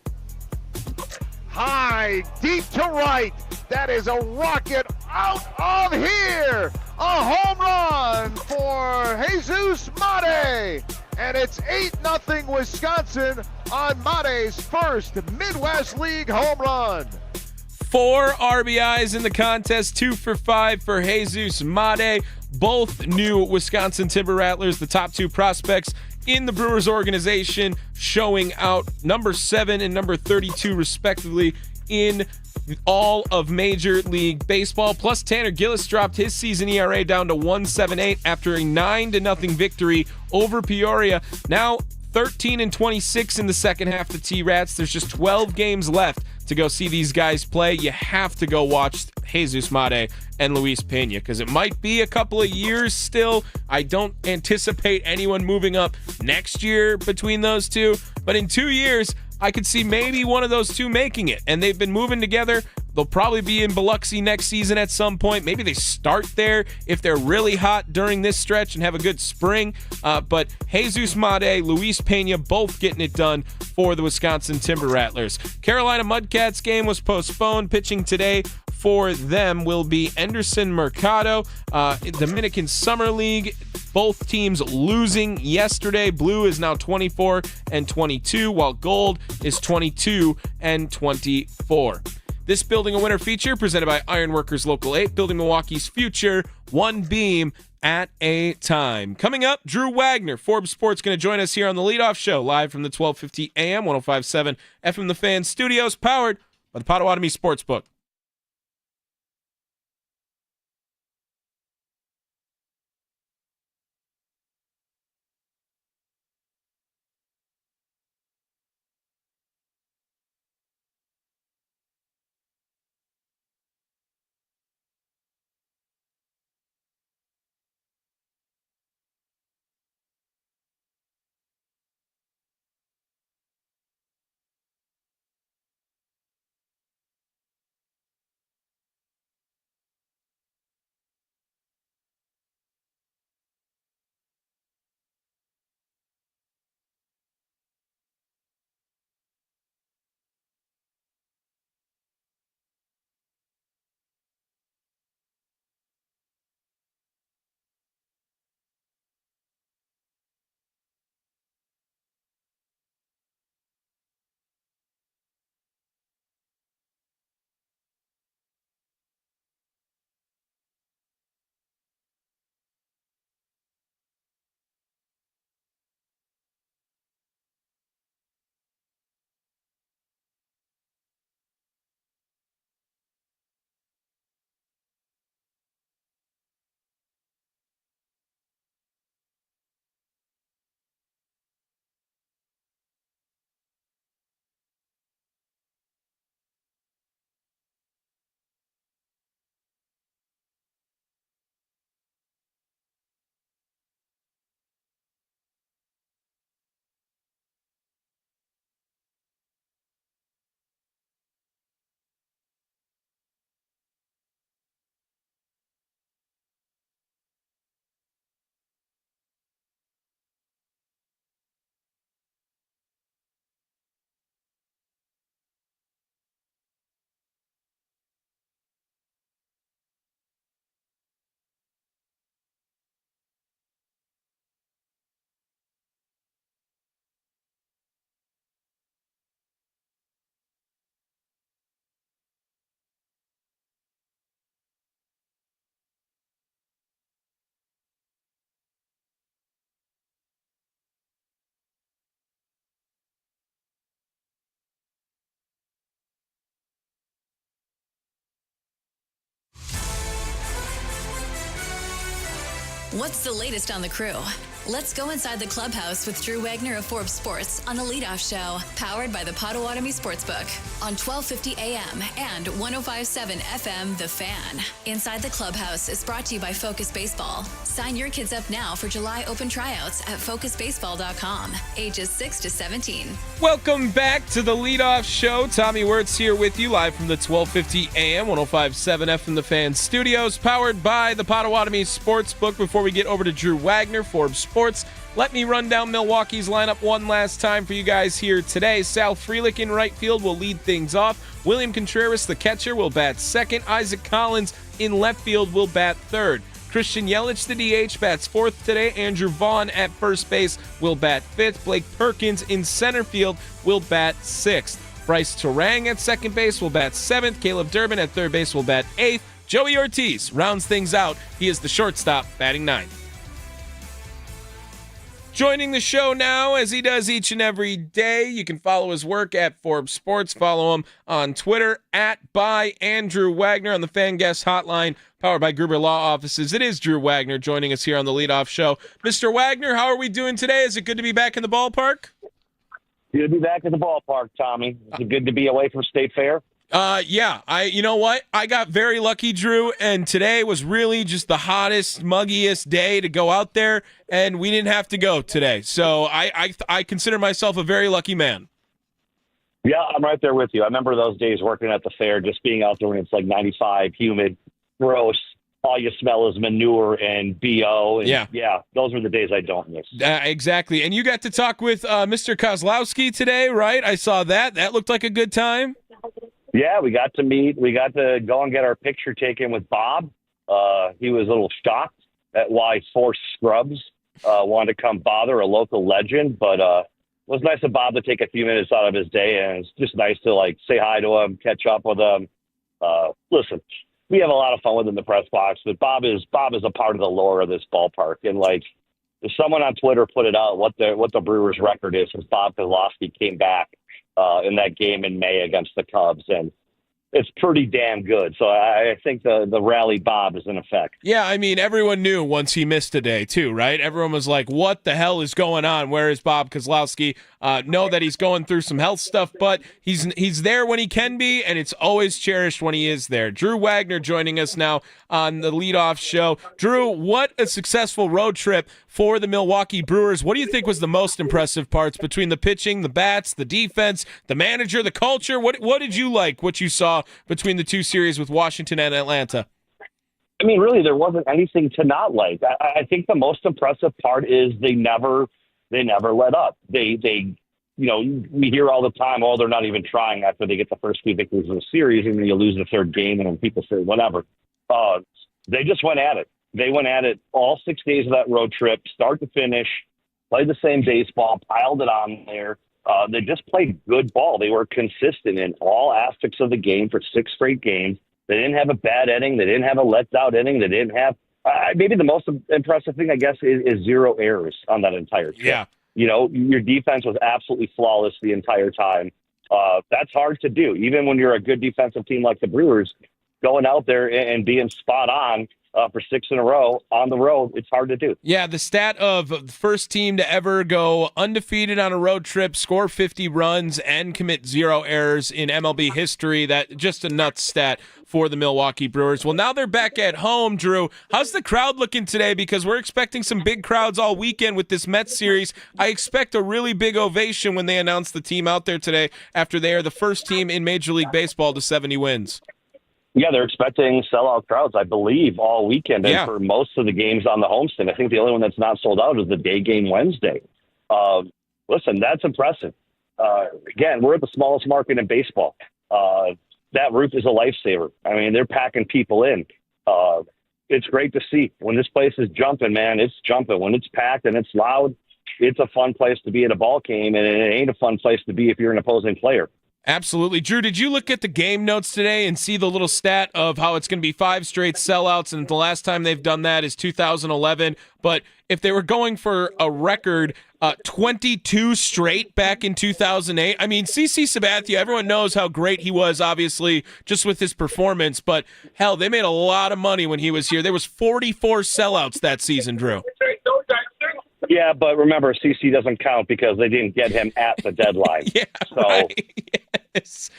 [SPEAKER 5] High, deep to right. That is a rocket out of here. A home run for Jesus Mate. And it's 8-0 Wisconsin on Mate's first Midwest League home run.
[SPEAKER 4] 4 RBIs in the contest, 2 for 5 for Jesus Mate. both new Wisconsin Timber Rattlers, the top two prospects in the Brewers organization, showing out number 7 and number 32 respectively in all of Major League Baseball. Plus, Tanner Gillis dropped his season ERA down to 1.78 after a 9-0 victory over Peoria. Now 13-26 in the second half to T-Rats. There's just 12 games left to go see these guys play. You have to go watch Jesus Mate and Luis Pena, because it might be a couple of years still. I don't anticipate anyone moving up next year between those two, but in 2 years, I could see maybe one of those two making it, and they've been moving together. They'll probably be in Biloxi next season at some point. Maybe they start there if they're really hot during this stretch and have a good spring. But Jesus Mate, Luis Pena, both getting it done for the Wisconsin Timber Rattlers. Carolina Mudcats game was postponed. Pitching today for them will be Anderson Mercado. Dominican Summer League, both teams losing yesterday. Blue is now 24-22, while Gold is 22-24. This Building a Winner feature presented by Ironworkers Local 8, building Milwaukee's future one beam at a time. Coming up, Drew Wagner, Forbes Sports, going to join us here on the Leadoff Show, live from the 1250 AM, 105.7 FM The Fan studios, powered by the Potawatomi Sportsbook.
[SPEAKER 1] What's the latest on the crew? Let's go inside the clubhouse with Drew Wagner of Forbes Sports on the Leadoff Show, powered by the Potawatomi Sportsbook on 1250 AM and 105.7 FM The Fan. Inside the Clubhouse is brought to you by Focus Baseball. Sign your kids up now for July open tryouts at focusbaseball.com, ages 6 to 17.
[SPEAKER 4] Welcome back to the Leadoff Show. Tommy Wortz here with you, live from the 1250 AM, 105.7 FM The Fan studios, powered by the Potawatomi Sportsbook. Before we get over to Drew Wagner, Forbes Sports, let me run down Milwaukee's lineup one last time for you guys here today. Sal Frelick in right field will lead things off. William Contreras, the catcher, will bat second. Isaac Collins in left field will bat third. Christian Yelich, the DH, bats fourth today. Andrew Vaughn at first base will bat fifth. Blake Perkins in center field will bat sixth. Bryce Terang at second base will bat seventh. Caleb Durbin at third base will bat eighth. Joey Ortiz rounds things out. He is the shortstop, batting 9th. Joining the show now, as he does each and every day, you can follow his work at Forbes Sports. Follow him on Twitter @by Andrew Wagner on the Fan Guest Hotline, powered by Gruber Law Offices. It is Drew Wagner joining us here on the Leadoff Show. Mr. Wagner, how are we doing today? Is it good to be back in the ballpark?
[SPEAKER 19] Good to be back at the ballpark, Tommy. Is it good to be away from State Fair?
[SPEAKER 4] Yeah. You know what? I got very lucky, Drew, and today was really just the hottest, muggiest day to go out there, and we didn't have to go today. So I consider myself a very lucky man.
[SPEAKER 19] Yeah, I'm right there with you. I remember those days working at the fair, just being out there when it's like 95, humid, gross. All you smell is manure and BO. And yeah, those were the days I don't miss.
[SPEAKER 4] Exactly. And you got to talk with Mr. Kozlowski today, right? I saw that. That looked like a good time.
[SPEAKER 19] Yeah, we got to meet. We got to go and get our picture taken with Bob. He was a little shocked at why Force Scrubs wanted to come bother a local legend, but it was nice of Bob to take a few minutes out of his day, and it's just nice to like say hi to him, catch up with him. Listen, we have a lot of fun with him in the press box, but Bob is a part of the lore of this ballpark, and like if someone on Twitter put it out what the Brewers' record is since Bob Kozlowski came back in that game in May against the Cubs, and it's pretty damn good. So I think the rally Bob is in effect.
[SPEAKER 4] Yeah, I mean, everyone knew once he missed a day, too, right? Everyone was like, what the hell is going on? Where is Bob Kozlowski? Know that he's going through some health stuff, but he's there when he can be, and it's always cherished when he is there. Drew Wagner joining us now on the Leadoff Show. Drew, what a successful road trip for the Milwaukee Brewers. What do you think was the most impressive parts between the pitching, the bats, the defense, the manager, the culture? What did you like, what you saw between the two series with Washington and Atlanta?
[SPEAKER 19] I mean, really, there wasn't anything to not like. I think the most impressive part is they never let up. They we hear all the time, oh, they're not even trying after they get the first few victories of the series, and then you lose the third game, and then people say whatever. They just went at it. They went at it all 6 days of that road trip, start to finish, played the same baseball, piled it on there. They just played good ball. They were consistent in all aspects of the game for 6 straight games. They didn't have a bad inning. They didn't have a let-down inning. They didn't have maybe the most impressive thing, I guess, is 0 errors on that entire trip.
[SPEAKER 4] Yeah.
[SPEAKER 19] Your defense was absolutely flawless the entire time. That's hard to do. Even when you're a good defensive team like the Brewers, going out there and being spot on for 6 in a row on the road, it's hard to do.
[SPEAKER 4] Yeah, the stat of the first team to ever go undefeated on a road trip, score 50 runs, and commit 0 errors in MLB history. That just a nuts stat for the Milwaukee Brewers. Well, now they're back at home, Drew. How's the crowd looking today? Because we're expecting some big crowds all weekend with this Mets series. I expect a really big ovation when they announce the team out there today after they are the first team in Major League Baseball to 70 wins.
[SPEAKER 19] Yeah, they're expecting sellout crowds, I believe, all weekend and for most of the games on the homestand. I think the only one that's not sold out is the day game Wednesday. Listen, that's impressive. Again, we're at the smallest market in baseball. That roof is a lifesaver. I mean, they're packing people in. It's great to see. When this place is jumping, man, it's jumping. When it's packed and it's loud, it's a fun place to be at a ball game, and it ain't a fun place to be if you're an opposing player.
[SPEAKER 4] Absolutely. Drew, did you look at the game notes today and see the little stat of how it's going to be 5 straight sellouts, and the last time they've done that is 2011? But if they were going for a record, 22 straight back in 2008. I mean, CC Sabathia, everyone knows how great he was, obviously, just with his performance. But, hell, they made a lot of money when he was here. There was 44 sellouts that season, Drew.
[SPEAKER 19] Yeah, but remember, CC doesn't count because they didn't get him at the deadline.
[SPEAKER 4] Right. Yes.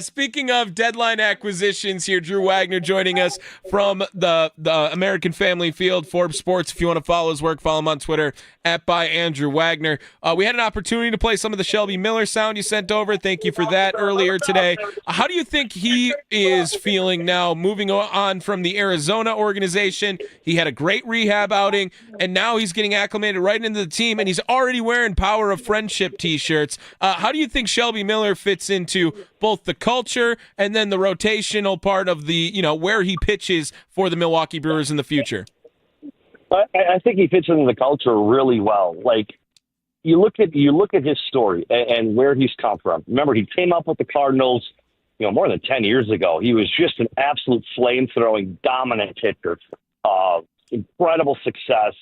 [SPEAKER 4] Speaking of deadline acquisitions here, Drew Wagner joining us from the American Family Field, Forbes Sports. If you want to follow his work, follow him on Twitter @by Andrew Wagner. We had an opportunity to play some of the Shelby Miller sound you sent over. Thank you for that earlier today. How do you think he is feeling now, moving on from the Arizona organization? He had a great rehab outing, and now he's getting acclimated right into the team, and he's already wearing Power of Friendship t-shirts. How do you think Shelby Miller fits into both the culture and then the rotational part of the, where he pitches for the Milwaukee Brewers in the future?
[SPEAKER 19] I think he fits into the culture really well. Like, you look at his story and where he's come from. Remember, he came up with the Cardinals more than 10 years ago. He was just an absolute flame-throwing, dominant pitcher. Incredible success.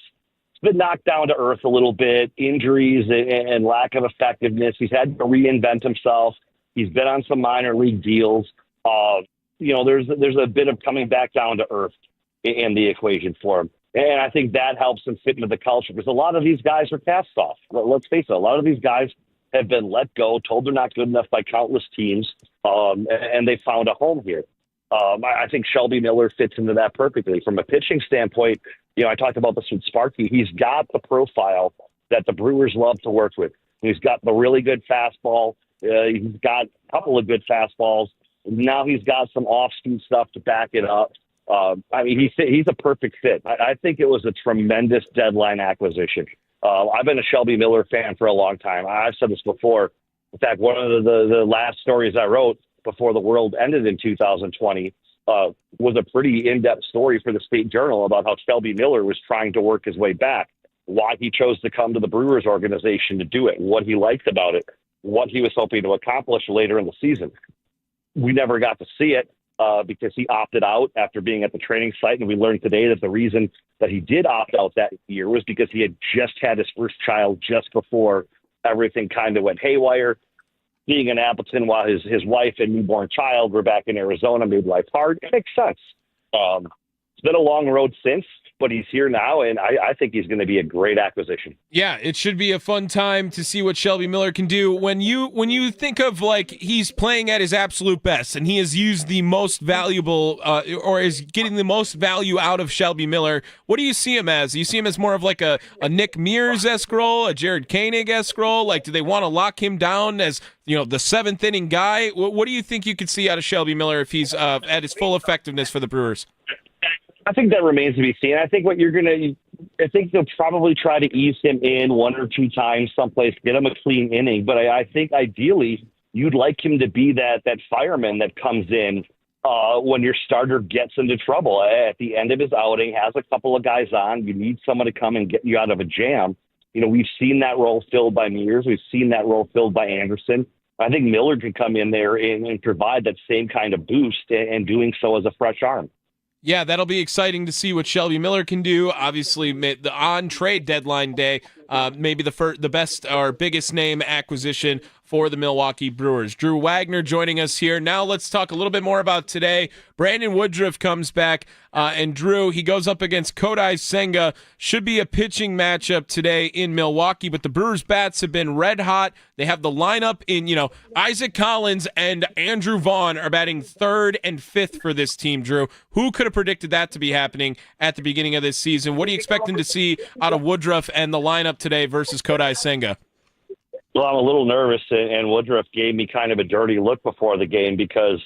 [SPEAKER 19] He's been knocked down to earth a little bit, injuries and lack of effectiveness. He's had to reinvent himself. He's been on some minor league deals. There's a bit of coming back down to earth in the equation for him. And I think that helps him fit into the culture because a lot of these guys are cast off. Let's face it, a lot of these guys have been let go, told they're not good enough by countless teams, and they found a home here. I think Shelby Miller fits into that perfectly. From a pitching standpoint, I talked about this with Sparky. He's got the profile that the Brewers love to work with. He's got the really good fastball. He's got a couple of good fastballs. Now he's got some off-speed stuff to back it up. He's a perfect fit. I think it was a tremendous deadline acquisition. I've been a Shelby Miller fan for a long time. I've said this before. In fact, one of the last stories I wrote before the world ended in 2020 was a pretty in-depth story for the State Journal about how Shelby Miller was trying to work his way back, why he chose to come to the Brewers organization to do it, what he liked about it, what he was hoping to accomplish later in the season. We never got to see it because he opted out after being at the training site. And we learned today that the reason that he did opt out that year was because he had just had his first child just before everything kind of went haywire. Being in Appleton while his wife and newborn child were back in Arizona made life hard. It makes sense. It's been a long road since, but he's here now, and I think he's going to be a great acquisition.
[SPEAKER 4] Yeah, it should be a fun time to see what Shelby Miller can do. When you think of he's playing at his absolute best, and he has used the most valuable or is getting the most value out of Shelby Miller, what do you see him as? Do you see him as more of a Nick Mears-esque role, a Jared Koenig-esque role? Do they want to lock him down as the seventh inning guy? What do you think you could see out of Shelby Miller if he's at his full effectiveness for the Brewers?
[SPEAKER 19] I think that remains to be seen. I think I think they'll probably try to ease him in one or two times someplace, get him a clean inning. But I think ideally you'd like him to be that fireman that comes in when your starter gets into trouble at the end of his outing, has a couple of guys on. You need someone to come and get you out of a jam. We've seen that role filled by Mears. We've seen that role filled by Anderson. I think Miller can come in there and provide that same kind of boost and doing so as a fresh arm.
[SPEAKER 4] Yeah, that'll be exciting to see what Shelby Miller can do. Obviously, the on-trade deadline day, maybe the best or biggest name acquisition for the Milwaukee Brewers. Drew Wagner joining us here. Now let's talk a little bit more about today. Brandon Woodruff comes back, and Drew, he goes up against Kodai Senga. Should be a pitching matchup today in Milwaukee, but the Brewers' bats have been red hot. They have the lineup in, Isaac Collins and Andrew Vaughn are batting third and fifth for this team, Drew. Who could have predicted that to be happening at the beginning of this season? What are you expecting to see out of Woodruff and the lineup today versus Kodai Senga?
[SPEAKER 19] Well, I'm a little nervous, and Woodruff gave me kind of a dirty look before the game because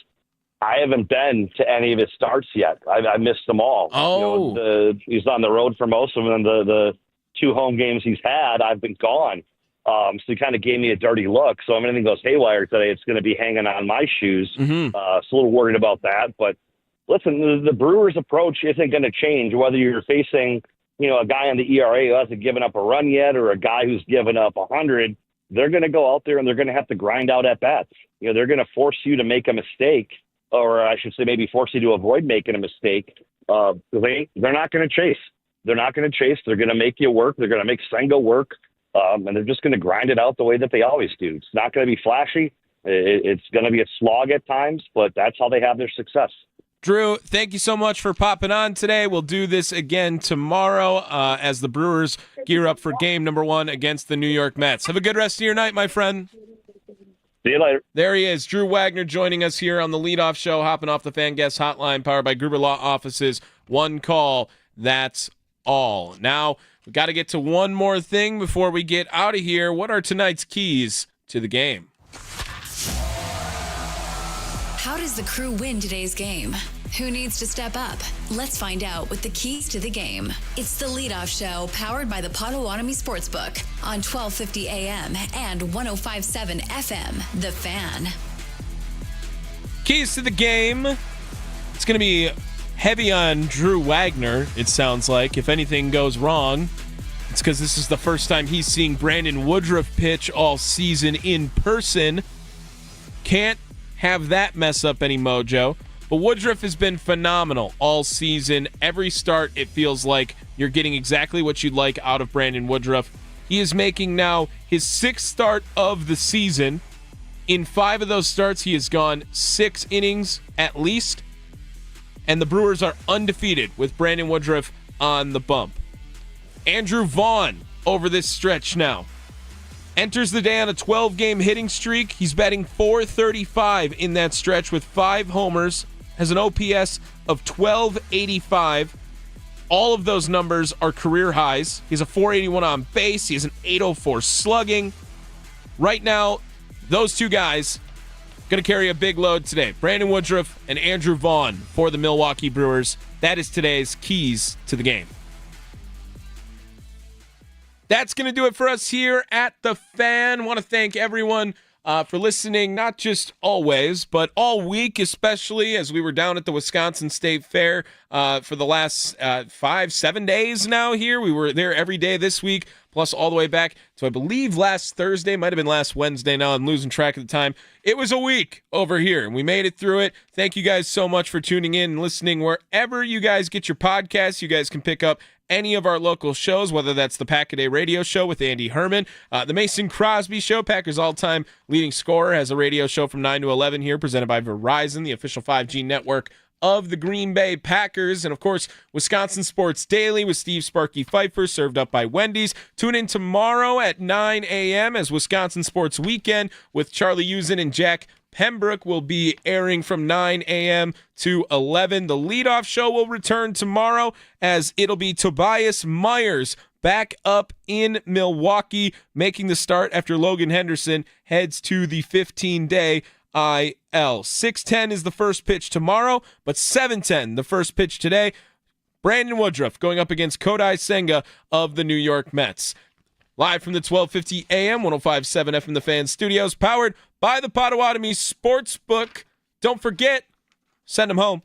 [SPEAKER 19] I haven't been to any of his starts yet. I missed them all.
[SPEAKER 4] Oh.
[SPEAKER 19] He's on the road for most of them, and the two home games he's had, I've been gone. So he kind of gave me a dirty look. So if anything goes haywire today, it's going to be hanging on my shoes.
[SPEAKER 4] Mm-hmm.
[SPEAKER 19] So a little worried about that. But listen, the Brewers' approach isn't going to change whether you're facing, a guy on the ERA who hasn't given up a run yet or a guy who's given up 100. They're going to go out there and they're going to have to grind out at bats. They're going to force you to make a mistake, or I should say maybe force you to avoid making a mistake. They're not going to chase. They're not going to chase. They're going to make you work. They're going to make Senga work. And they're just going to grind it out the way that they always do. It's not going to be flashy. It's going to be a slog at times, but that's how they have their success.
[SPEAKER 4] Drew, thank you so much for popping on today. We'll do this again tomorrow as the Brewers gear up for game number 1 against the New York Mets. Have a good rest of your night, my friend.
[SPEAKER 19] See you later.
[SPEAKER 4] There he is, Drew Wagner, joining us here on the Leadoff Show, hopping off the Fan Guest Hotline, powered by Gruber Law Offices. One call, that's all. Now, we got to get to one more thing before we get out of here. What are tonight's keys to the game?
[SPEAKER 1] How does the Crew win today's game? Who needs to step up? Let's find out with the keys to the game. It's the Leadoff Show, powered by the Potawatomi Sportsbook on 1250 AM and 105.7 FM, The Fan.
[SPEAKER 4] Keys to the game. It's going to be heavy on Drew Wagner, it sounds like. If anything goes wrong, it's because this is the first time he's seeing Brandon Woodruff pitch all season in person. Can't have that mess up any mojo. But Woodruff has been phenomenal all season. Every start, it feels like you're getting exactly what you'd like out of Brandon Woodruff. He is making now his 6th start of the season. In 5 of those starts, he has gone 6 innings at least. And the Brewers are undefeated with Brandon Woodruff on the bump. Andrew Vaughn over this stretch now. Enters the day on a 12-game hitting streak. He's batting .435 in that stretch with 5 homers. Has an OPS of 1285. All of those numbers are career highs. He has a .481 on base. He has an .804 slugging. Right now, those two guys going to carry a big load today. Brandon Woodruff and Andrew Vaughn for the Milwaukee Brewers. That is today's keys to the game. That's going to do it for us here at The Fan. Want to thank everyone for listening, not just always, but all week, especially as we were down at the Wisconsin State Fair for the last 5-7 days now here. We were there every day this week, plus all the way back to, I believe, last Thursday. Might have been last Wednesday now. I'm losing track of the time. It was a week over here, and we made it through it. Thank you guys so much for tuning in and listening. Wherever you guys get your podcasts, you guys can pick up any of our local shows, whether that's the Pack-A-Day Radio Show with Andy Herman, the Mason Crosby Show, Packers' all-time leading scorer, has a radio show from 9 to 11 here, presented by Verizon, the official 5G network of the Green Bay Packers. And, of course, Wisconsin Sports Daily with Steve Sparky Pfeiffer, served up by Wendy's. Tune in tomorrow at 9 a.m. as Wisconsin Sports Weekend with Charlie Usen and Jack Pembroke will be airing from 9 a.m. to 11. The Leadoff Show will return tomorrow as it'll be Tobias Myers back up in Milwaukee, making the start after Logan Henderson heads to the 15-day IL. 6:10 is the first pitch tomorrow, but 7:10 the first pitch today. Brandon Woodruff going up against Kodai Senga of the New York Mets. Live from the 1250 AM, 105.7 FM The Fan Studios, powered by the Potawatomi Sportsbook. Don't forget, send them home.